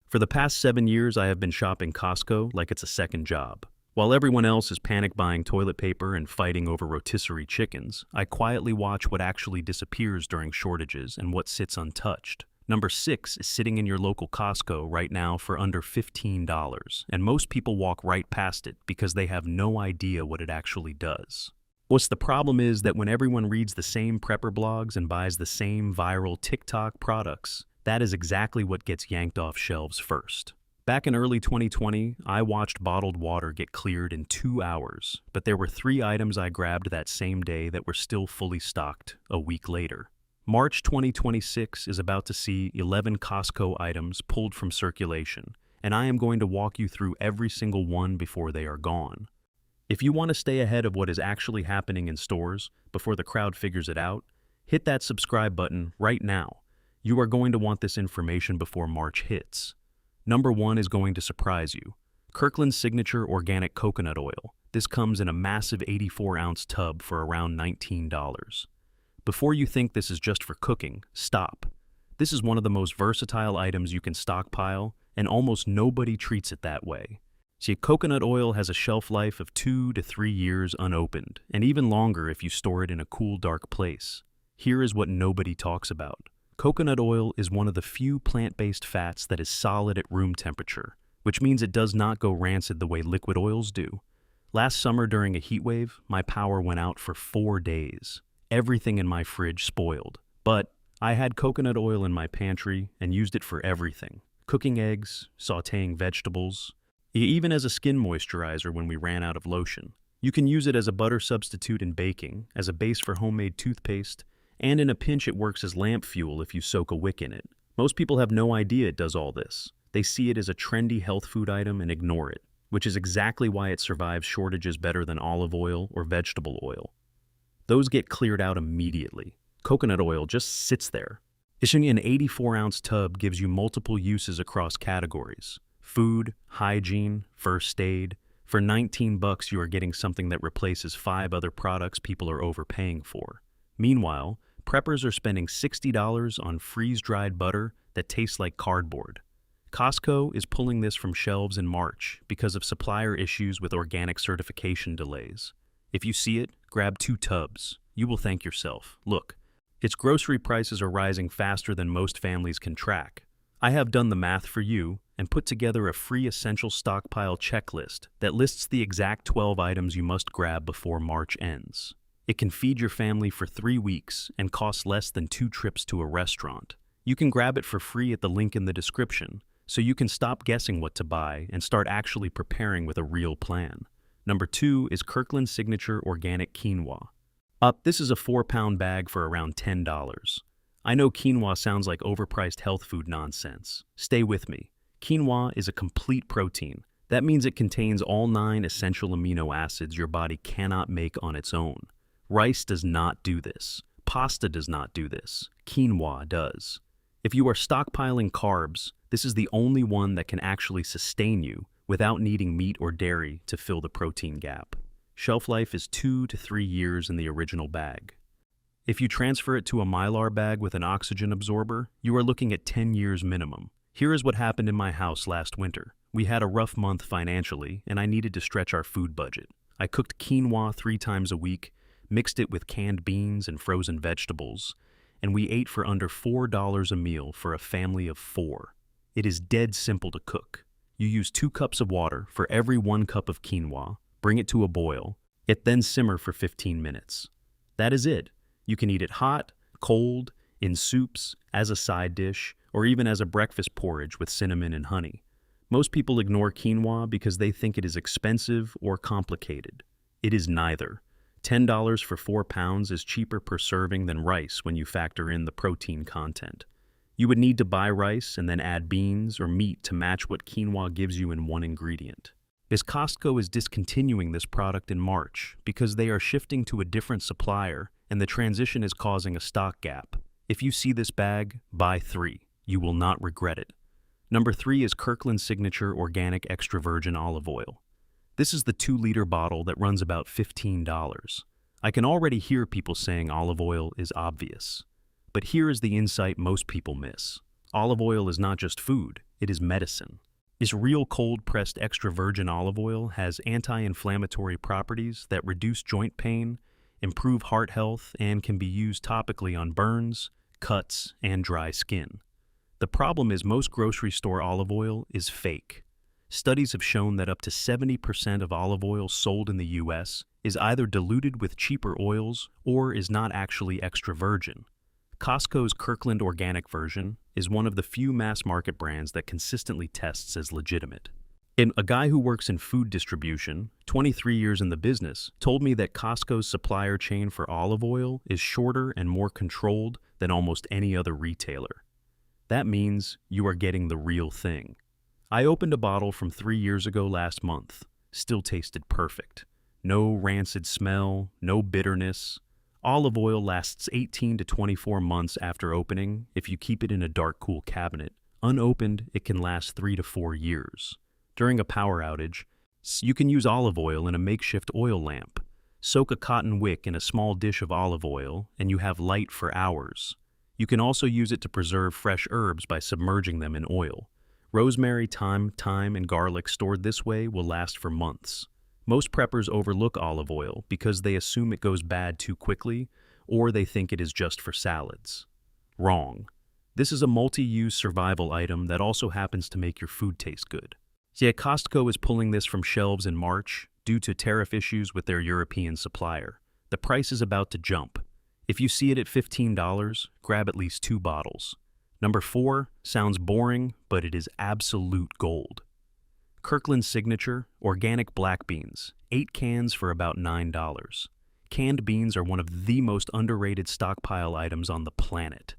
For the past 7 years, I have been shopping Costco like it's a second job. While everyone else is panic buying toilet paper and fighting over rotisserie chickens, I quietly watch what actually disappears during shortages and what sits untouched. Number 6 is sitting in your local Costco right now for under $15, and most people walk right past it because they have no idea what it actually does. What's the problem is that when everyone reads the same prepper blogs and buys the same viral TikTok products, that is exactly what gets yanked off shelves first. Back in early 2020, I watched bottled water get cleared in 2 hours, but there were 3 items I grabbed that same day that were still fully stocked a week later. March 2026 is about to see 11 Costco items pulled from circulation, and I am going to walk you through every single one before they are gone. If you want to stay ahead of what is actually happening in stores before the crowd figures it out, hit that subscribe button right now. You are going to want this information before March hits. Number 1 is going to surprise you. Kirkland's Signature Organic Coconut Oil. This comes in a massive 84-ounce tub for around $19. Before you think this is just for cooking, stop. This is one of the most versatile items you can stockpile, and almost nobody treats it that way. See, coconut oil has a shelf life of 2 to 3 years unopened, and even longer if you store it in a cool, dark place. Here is what nobody talks about. Coconut oil is one of the few plant-based fats that is solid at room temperature, which means it does not go rancid the way liquid oils do. Last summer during a heat wave, my power went out for 4 days. Everything in my fridge spoiled. But I had coconut oil in my pantry and used it for everything. Cooking eggs, sautéing vegetables, even as a skin moisturizer when we ran out of lotion. You can use it as a butter substitute in baking, as a base for homemade toothpaste, and in a pinch it works as lamp fuel if you soak a wick in it. Most people have no idea it does all this. They see it as a trendy health food item and ignore it, which is exactly why it survives shortages better than olive oil or vegetable oil. Those get cleared out immediately. Coconut oil just sits there. Issuing an 84-ounce tub gives you multiple uses across categories. Food, hygiene, first aid. For $19, you are getting something that replaces 5 other products people are overpaying for. Meanwhile, preppers are spending $60 on freeze-dried butter that tastes like cardboard. Costco is pulling this from shelves in March because of supplier issues with organic certification delays. If you see it, grab 2 tubs. You will thank yourself. Look, its grocery prices are rising faster than most families can track. I have done the math for you and put together a free essential stockpile checklist that lists the exact 12 items you must grab before March ends. It can feed your family for 3 weeks and costs less than 2 trips to a restaurant. You can grab it for free at the link in the description, so you can stop guessing what to buy and start actually preparing with a real plan. Number 2 is Kirkland's Signature Organic Quinoa. This is a 4-pound bag for around $10. I know quinoa sounds like overpriced health food nonsense. Stay with me. Quinoa is a complete protein. That means it contains all 9 essential amino acids your body cannot make on its own. Rice does not do this. Pasta does not do this. Quinoa does. If you are stockpiling carbs, this is the only one that can actually sustain you without needing meat or dairy to fill the protein gap. Shelf life is 2 to 3 years in the original bag. If you transfer it to a Mylar bag with an oxygen absorber, you are looking at 10 years minimum. Here is what happened in my house last winter. We had a rough month financially, and I needed to stretch our food budget. I cooked quinoa 3 times a week, mixed it with canned beans and frozen vegetables, and we ate for under $4 a meal for a family of 4. It is dead simple to cook. You use 2 cups of water for every 1 cup of quinoa, bring it to a boil, then simmer for 15 minutes. That is it. You can eat it hot, cold, in soups, as a side dish, or even as a breakfast porridge with cinnamon and honey. Most people ignore quinoa because they think it is expensive or complicated. It is neither. $10 for 4 pounds is cheaper per serving than rice when you factor in the protein content. You would need to buy rice and then add beans or meat to match what quinoa gives you in one ingredient. Costco is discontinuing this product in March because they are shifting to a different supplier and the transition is causing a stock gap. If you see this bag, buy 3. You will not regret it. Number 3 is Kirkland's Signature Organic Extra Virgin Olive Oil. This is the 2-liter bottle that runs about $15. I can already hear people saying olive oil is obvious. But here is the insight most people miss. Olive oil is not just food, it is medicine. This real cold-pressed extra virgin olive oil has anti-inflammatory properties that reduce joint pain, improve heart health, and can be used topically on burns, cuts, and dry skin. The problem is most grocery store olive oil is fake. Studies have shown that up to 70% of olive oil sold in the US is either diluted with cheaper oils or is not actually extra virgin. Costco's Kirkland Organic version is one of the few mass-market brands that consistently tests as legitimate. And a guy who works in food distribution, 23 years in the business, told me that Costco's supplier chain for olive oil is shorter and more controlled than almost any other retailer. That means you are getting the real thing. I opened a bottle from 3 years ago last month. Still tasted perfect. No rancid smell, no bitterness. Olive oil lasts 18 to 24 months after opening if you keep it in a dark, cool cabinet. Unopened, it can last 3 to 4 years. During a power outage, you can use olive oil in a makeshift oil lamp. Soak a cotton wick in a small dish of olive oil, and you have light for hours. You can also use it to preserve fresh herbs by submerging them in oil. Rosemary, thyme, and garlic stored this way will last for months. Most preppers overlook olive oil because they assume it goes bad too quickly, or they think it is just for salads. Wrong. This is a multi-use survival item that also happens to make your food taste good. Yeah, Costco is pulling this from shelves in March due to tariff issues with their European supplier. The price is about to jump. If you see it at $15, grab at least 2 bottles. Number 4 sounds boring, but it is absolute gold. Kirkland Signature Organic Black Beans, 8 cans for about $9. Canned beans are one of the most underrated stockpile items on the planet.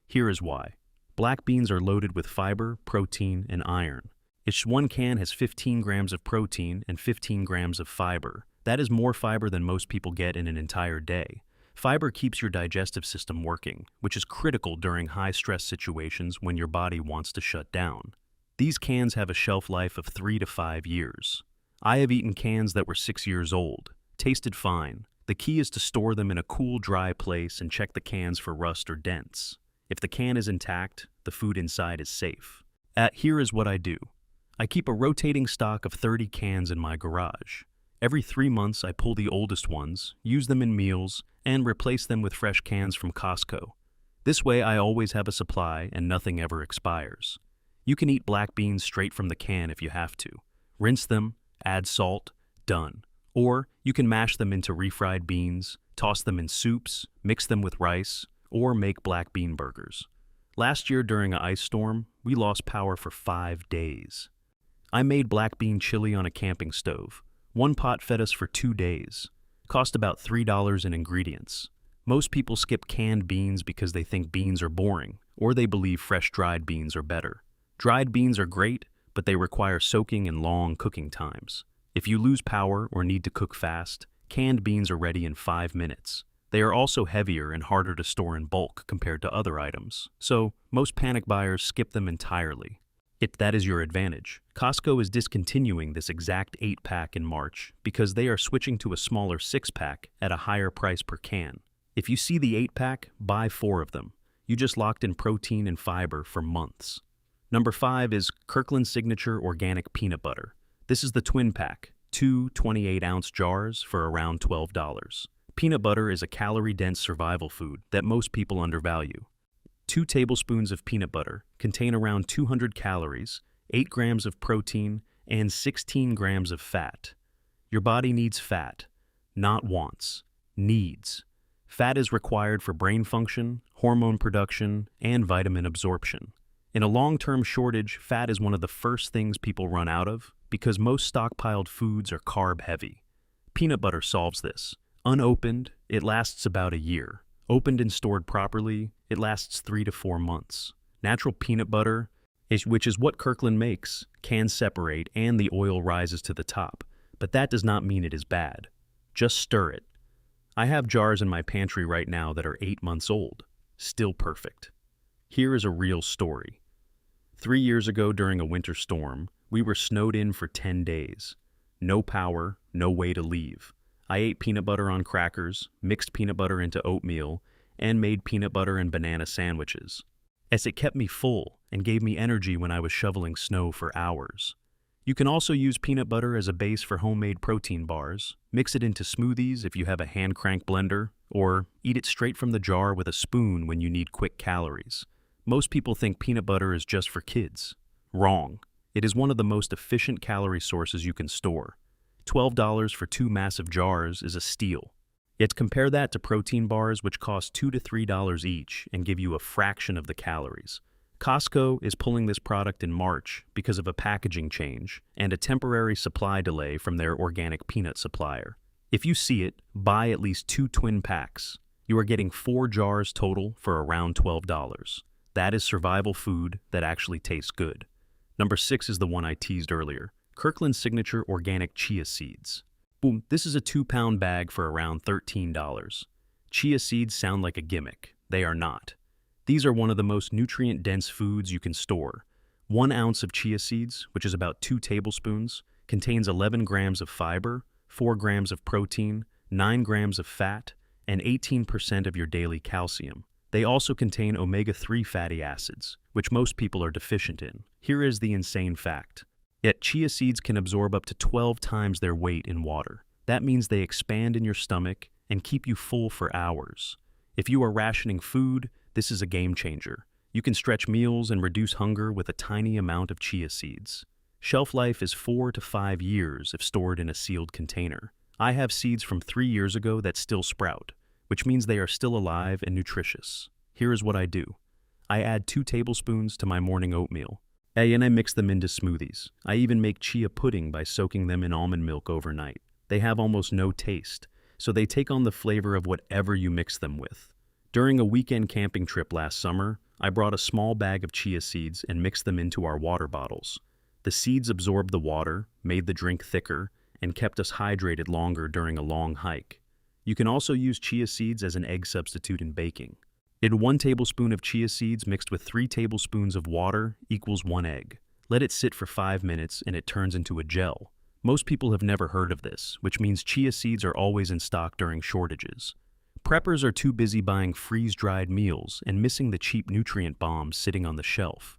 Here is why. Black beans are loaded with fiber, protein, and iron. Each one can has 15 grams of protein and 15 grams of fiber. That is more fiber than most people get in an entire day. Fiber keeps your digestive system working, which is critical during high-stress situations when your body wants to shut down. These cans have a shelf life of 3 to 5 years. I have eaten cans that were 6 years old. Tasted fine. The key is to store them in a cool, dry place and check the cans for rust or dents. If the can is intact, the food inside is safe. Here is what I do. I keep a rotating stock of 30 cans in my garage. Every 3 months, I pull the oldest ones, use them in meals, and replace them with fresh cans from Costco. This way, I always have a supply and nothing ever expires. You can eat black beans straight from the can if you have to. Rinse them, add salt, done. Or you can mash them into refried beans, toss them in soups, mix them with rice, or make black bean burgers. Last year during an ice storm, we lost power for 5 days. I made black bean chili on a camping stove. One pot fed us for 2 days. Cost about $3 in ingredients. Most people skip canned beans because they think beans are boring, or they believe fresh dried beans are better. Dried beans are great, but they require soaking and long cooking times. If you lose power or need to cook fast, canned beans are ready in 5 minutes. They are also heavier and harder to store in bulk compared to other items, so most panic buyers skip them entirely. If that is your advantage, Costco is discontinuing this exact 8-pack in March because they are switching to a smaller 6-pack at a higher price per can. If you see the 8-pack, buy 4 of them. You just locked in protein and fiber for months. Number 5 is Kirkland Signature Organic Peanut Butter. This is the twin pack, 2 28-ounce jars for around $12. Peanut butter is a calorie-dense survival food that most people undervalue. 2 tablespoons of peanut butter contain around 200 calories, 8 grams of protein, and 16 grams of fat. Your body needs fat, not wants, needs. Fat is required for brain function, hormone production, and vitamin absorption. In a long-term shortage, fat is one of the first things people run out of because most stockpiled foods are carb-heavy. Peanut butter solves this. Unopened, it lasts about a year. Opened and stored properly, it lasts 3 to 4 months. Natural peanut butter, which is what Kirkland makes, can separate and the oil rises to the top, but that does not mean it is bad. Just stir it. I have jars in my pantry right now that are 8 months old. Still perfect. Here is a real story. 3 years ago during a winter storm, we were snowed in for 10 days. No power, no way to leave. I ate peanut butter on crackers, mixed peanut butter into oatmeal, and made peanut butter and banana sandwiches. As it kept me full, and gave me energy when I was shoveling snow for hours. You can also use peanut butter as a base for homemade protein bars, mix it into smoothies if you have a hand-crank blender, or eat it straight from the jar with a spoon when you need quick calories. Most people think peanut butter is just for kids. Wrong. It is one of the most efficient calorie sources you can store. $12 for 2 massive jars is a steal. Yet compare that to protein bars, which cost $2 to $3 each and give you a fraction of the calories. Costco is pulling this product in March because of a packaging change and a temporary supply delay from their organic peanut supplier. If you see it, buy at least 2 twin packs. You are getting 4 jars total for around $12. That is survival food that actually tastes good. Number 6 is the one I teased earlier, Kirkland's Signature Organic Chia Seeds. Boom, this is a 2-pound bag for around $13. Chia seeds sound like a gimmick. They are not. These are one of the most nutrient-dense foods you can store. 1 ounce of chia seeds, which is about 2 tablespoons, contains 11 grams of fiber, 4 grams of protein, 9 grams of fat, and 18% of your daily calcium. They also contain omega-3 fatty acids, which most people are deficient in. Here is the insane fact. Yet chia seeds can absorb up to 12 times their weight in water. That means they expand in your stomach and keep you full for hours. If you are rationing food, this is a game changer. You can stretch meals and reduce hunger with a tiny amount of chia seeds. Shelf life is 4 to 5 years if stored in a sealed container. I have seeds from 3 years ago that still sprout, which means they are still alive and nutritious. Here is what I do. I add 2 tablespoons to my morning oatmeal. And I mix them into smoothies. I even make chia pudding by soaking them in almond milk overnight. They have almost no taste, so they take on the flavor of whatever you mix them with. During a weekend camping trip last summer, I brought a small bag of chia seeds and mixed them into our water bottles. The seeds absorbed the water, made the drink thicker, and kept us hydrated longer during a long hike. You can also use chia seeds as an egg substitute in baking. 1 tablespoon of chia seeds mixed with 3 tablespoons of water equals 1 egg. Let it sit for 5 minutes and it turns into a gel. Most people have never heard of this, which means chia seeds are always in stock during shortages. Preppers are too busy buying freeze-dried meals and missing the cheap nutrient bombs sitting on the shelf.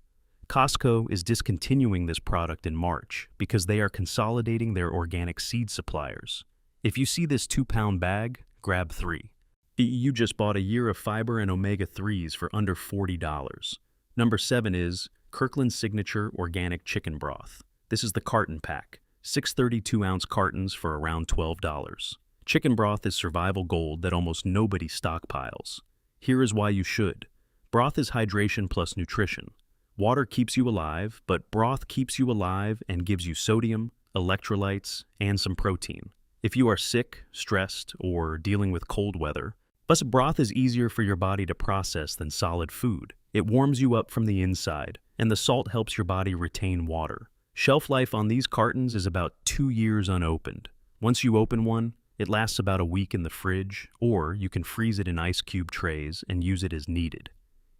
Costco is discontinuing this product in March because they are consolidating their organic seed suppliers. If you see this 2-pound bag, grab 3. You just bought a year of fiber and omega-3s for under $40. Number 7 is Kirkland's Signature Organic Chicken Broth. This is the carton pack, 6 32-ounce cartons for around $12. Chicken broth is survival gold that almost nobody stockpiles. Here is why you should. Broth is hydration plus nutrition. Water keeps you alive, but broth keeps you alive and gives you sodium, electrolytes, and some protein. If you are sick, stressed, or dealing with cold weather, plus broth is easier for your body to process than solid food. It warms you up from the inside, and the salt helps your body retain water. Shelf life on these cartons is about 2 years unopened. Once you open one, it lasts about a week in the fridge, or you can freeze it in ice cube trays and use it as needed.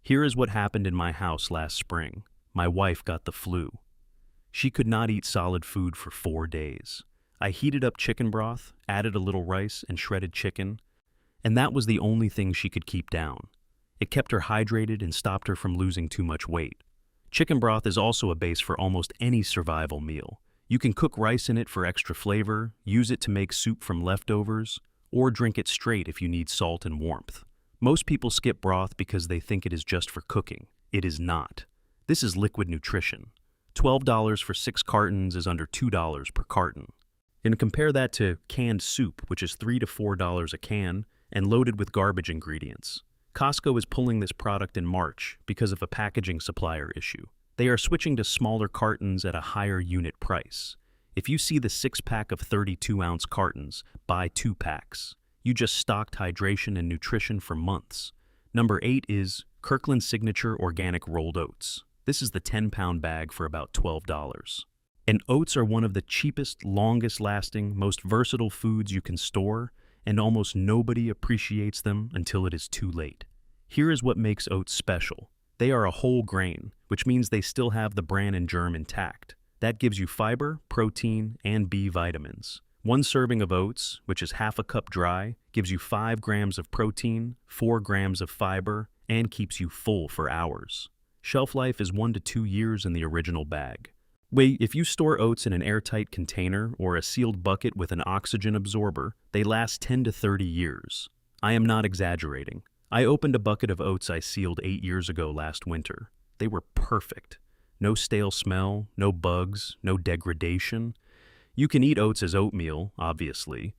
Here is what happened in my house last spring. My wife got the flu. She could not eat solid food for 4 days. I heated up chicken broth, added a little rice and shredded chicken, and that was the only thing she could keep down. It kept her hydrated and stopped her from losing too much weight. Chicken broth is also a base for almost any survival meal. You can cook rice in it for extra flavor, use it to make soup from leftovers, or drink it straight if you need salt and warmth. Most people skip broth because they think it is just for cooking. It is not. This is liquid nutrition. $12 for 6 cartons is under $2 per carton. And compare that to canned soup, which is $3 to $4 a can and loaded with garbage ingredients. Costco is pulling this product in March because of a packaging supplier issue. They are switching to smaller cartons at a higher unit price. If you see the 6-pack of 32-ounce cartons, buy 2 packs. You just stocked hydration and nutrition for months. Number 8 is Kirkland's Signature Organic Rolled Oats. This is the 10-pound bag for about $12. And oats are one of the cheapest, longest-lasting, most versatile foods you can store, and almost nobody appreciates them until it is too late. Here is what makes oats special. They are a whole grain, which means they still have the bran and germ intact. That gives you fiber, protein, and B vitamins. 1 serving of oats, which is half a cup dry, gives you 5 grams of protein, 4 grams of fiber, and keeps you full for hours. Shelf life is 1 to 2 years in the original bag. Wait, if you store oats in an airtight container or a sealed bucket with an oxygen absorber, they last 10 to 30 years. I am not exaggerating. I opened a bucket of oats I sealed 8 years ago last winter. They were perfect. No stale smell, no bugs, no degradation. You can eat oats as oatmeal, obviously,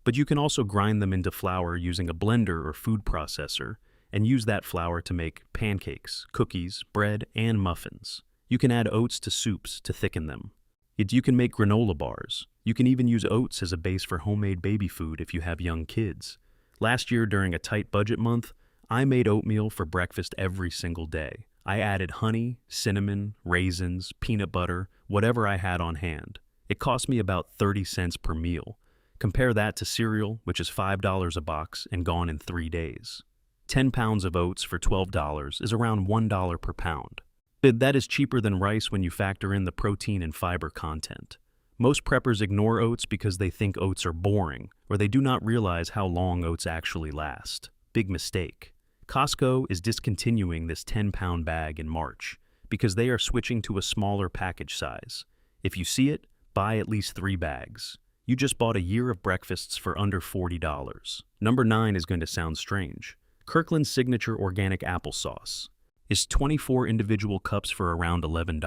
but you can also grind them into flour using a blender or food processor and use that flour to make pancakes, cookies, bread, and muffins. You can add oats to soups to thicken them. You can make granola bars. You can even use oats as a base for homemade baby food if you have young kids. Last year, during a tight budget month, I made oatmeal for breakfast every single day. I added honey, cinnamon, raisins, peanut butter, whatever I had on hand. It cost me about 30 cents per meal. Compare that to cereal, which is $5 a box and gone in 3 days. 10 pounds of oats for $12 is around $1 per pound. That is cheaper than rice when you factor in the protein and fiber content. Most preppers ignore oats because they think oats are boring, or they do not realize how long oats actually last. Big mistake. Costco is discontinuing this 10-pound bag in March because they are switching to a smaller package size. If you see it, buy at least 3 bags. You just bought a year of breakfasts for under $40. Number 9 is going to sound strange. Kirkland's signature organic applesauce is 24 individual cups for around $11.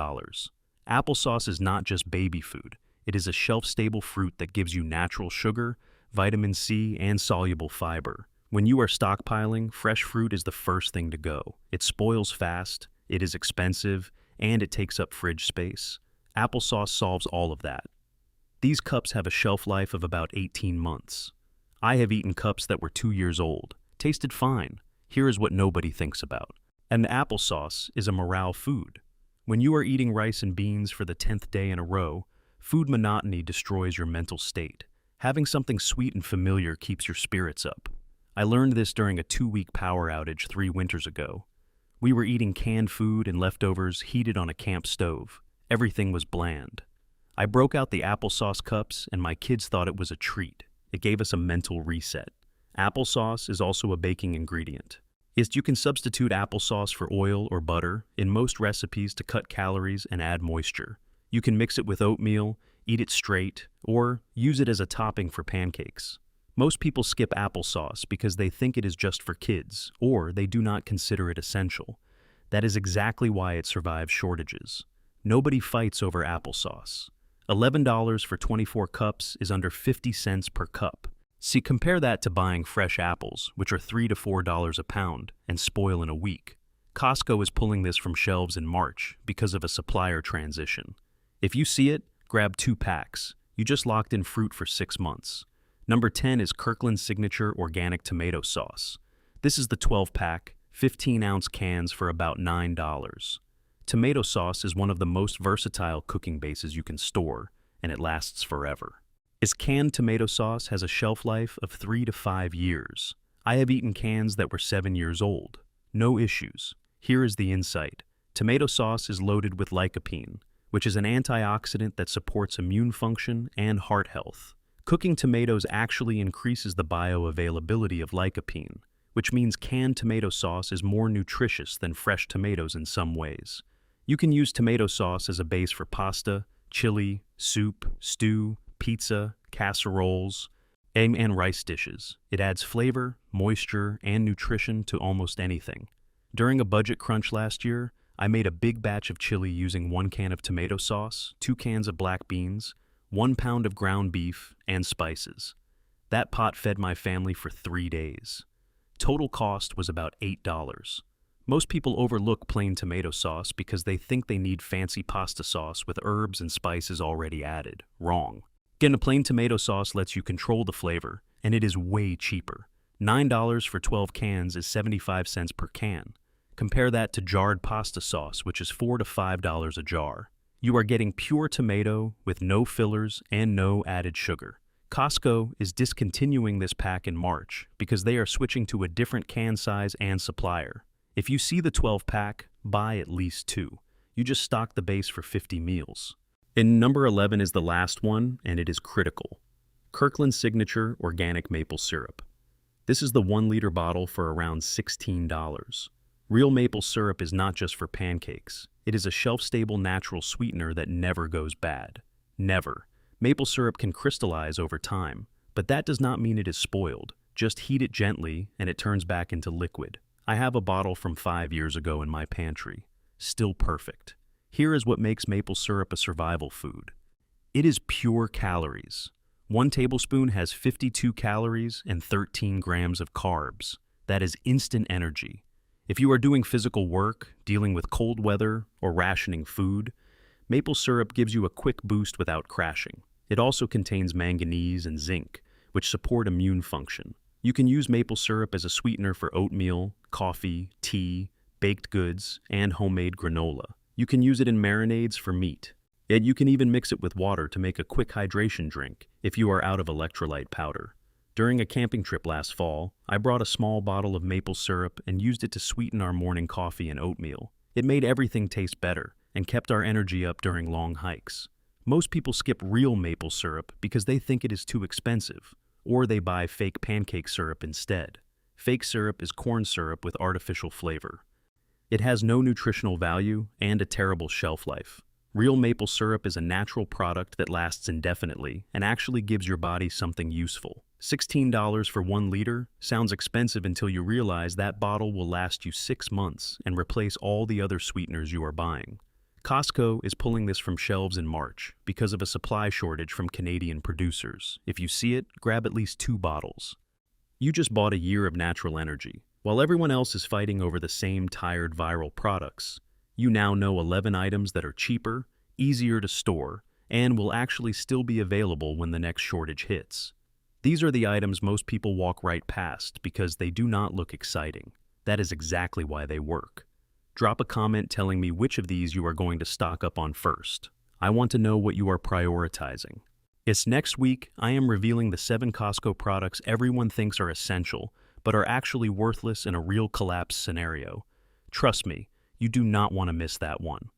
Applesauce is not just baby food. It is a shelf-stable fruit that gives you natural sugar, vitamin C, and soluble fiber. When you are stockpiling, fresh fruit is the first thing to go. It spoils fast, it is expensive, and it takes up fridge space. Applesauce solves all of that. These cups have a shelf life of about 18 months. I have eaten cups that were 2 years old. Tasted fine. Here is what nobody thinks about. And applesauce is a morale food. When you are eating rice and beans for the 10th day in a row, food monotony destroys your mental state. Having something sweet and familiar keeps your spirits up. I learned this during a 2-week power outage 3 winters ago. We were eating canned food and leftovers heated on a camp stove. Everything was bland. I broke out the applesauce cups and my kids thought it was a treat. It gave us a mental reset. Applesauce is also a baking ingredient. You can substitute applesauce for oil or butter in most recipes to cut calories and add moisture. You can mix it with oatmeal, eat it straight, or use it as a topping for pancakes. Most people skip applesauce because they think it is just for kids, or they do not consider it essential. That is exactly why it survives shortages. Nobody fights over applesauce. $11 for 24 cups is under 50 cents per cup. See, compare that to buying fresh apples, which are $3 to $4 a pound, and spoil in a week. Costco is pulling this from shelves in March because of a supplier transition. If you see it, grab 2 packs. You just locked in fruit for 6 months. Number 10 is Kirkland's signature organic tomato sauce. This is the 12-pack, 15-ounce cans for about $9. Tomato sauce is one of the most versatile cooking bases you can store, and it lasts forever. Canned tomato sauce has a shelf life of 3 to 5 years. I have eaten cans that were 7 years old. No issues. Here is the insight. Tomato sauce is loaded with lycopene, which is an antioxidant that supports immune function and heart health. Cooking tomatoes actually increases the bioavailability of lycopene, which means canned tomato sauce is more nutritious than fresh tomatoes in some ways. You can use tomato sauce as a base for pasta, chili, soup, stew, pizza, casseroles, and rice dishes. It adds flavor, moisture, and nutrition to almost anything. During a budget crunch last year, I made a big batch of chili using 1 can of tomato sauce, 2 cans of black beans, 1 pound of ground beef, and spices. That pot fed my family for 3 days. Total cost was about $8. Most people overlook plain tomato sauce because they think they need fancy pasta sauce with herbs and spices already added. Wrong. Getting a plain tomato sauce lets you control the flavor, and it is way cheaper. $9 for 12 cans is 75 cents per can. Compare that to jarred pasta sauce, which is $4 to $5 a jar. You are getting pure tomato with no fillers and no added sugar. Costco is discontinuing this pack in March because they are switching to a different can size and supplier. If you see the 12-pack, buy at least 2. You just stock the base for 50 meals. And number 11 is the last one, and it is critical. Kirkland's signature organic maple syrup. This is the 1-liter bottle for around $16. Real maple syrup is not just for pancakes. It is a shelf-stable natural sweetener that never goes bad. Never. Maple syrup can crystallize over time, but that does not mean it is spoiled. Just heat it gently and it turns back into liquid. I have a bottle from 5 years ago in my pantry. Still perfect. Here is what makes maple syrup a survival food. It is pure calories. 1 tablespoon has 52 calories and 13 grams of carbs. That is instant energy. If you are doing physical work, dealing with cold weather, or rationing food, maple syrup gives you a quick boost without crashing. It also contains manganese and zinc, which support immune function. You can use maple syrup as a sweetener for oatmeal, coffee, tea, baked goods, and homemade granola. You can use it in marinades for meat. Yet you can even mix it with water to make a quick hydration drink if you are out of electrolyte powder. During a camping trip last fall, I brought a small bottle of maple syrup and used it to sweeten our morning coffee and oatmeal. It made everything taste better and kept our energy up during long hikes. Most people skip real maple syrup because they think it is too expensive, or they buy fake pancake syrup instead. Fake syrup is corn syrup with artificial flavor. It has no nutritional value and a terrible shelf life. Real maple syrup is a natural product that lasts indefinitely and actually gives your body something useful. $16 for 1 liter sounds expensive until you realize that bottle will last you 6 months and replace all the other sweeteners you are buying. Costco is pulling this from shelves in March because of a supply shortage from Canadian producers. If you see it, grab at least 2 bottles. You just bought a year of natural energy. While everyone else is fighting over the same tired viral products, you now know 11 items that are cheaper, easier to store, and will actually still be available when the next shortage hits. These are the items most people walk right past because they do not look exciting. That is exactly why they work. Drop a comment telling me which of these you are going to stock up on first. I want to know what you are prioritizing. It's next week, I am revealing the 7 Costco products everyone thinks are essential, but are actually worthless in a real collapse scenario. Trust me, you do not want to miss that one.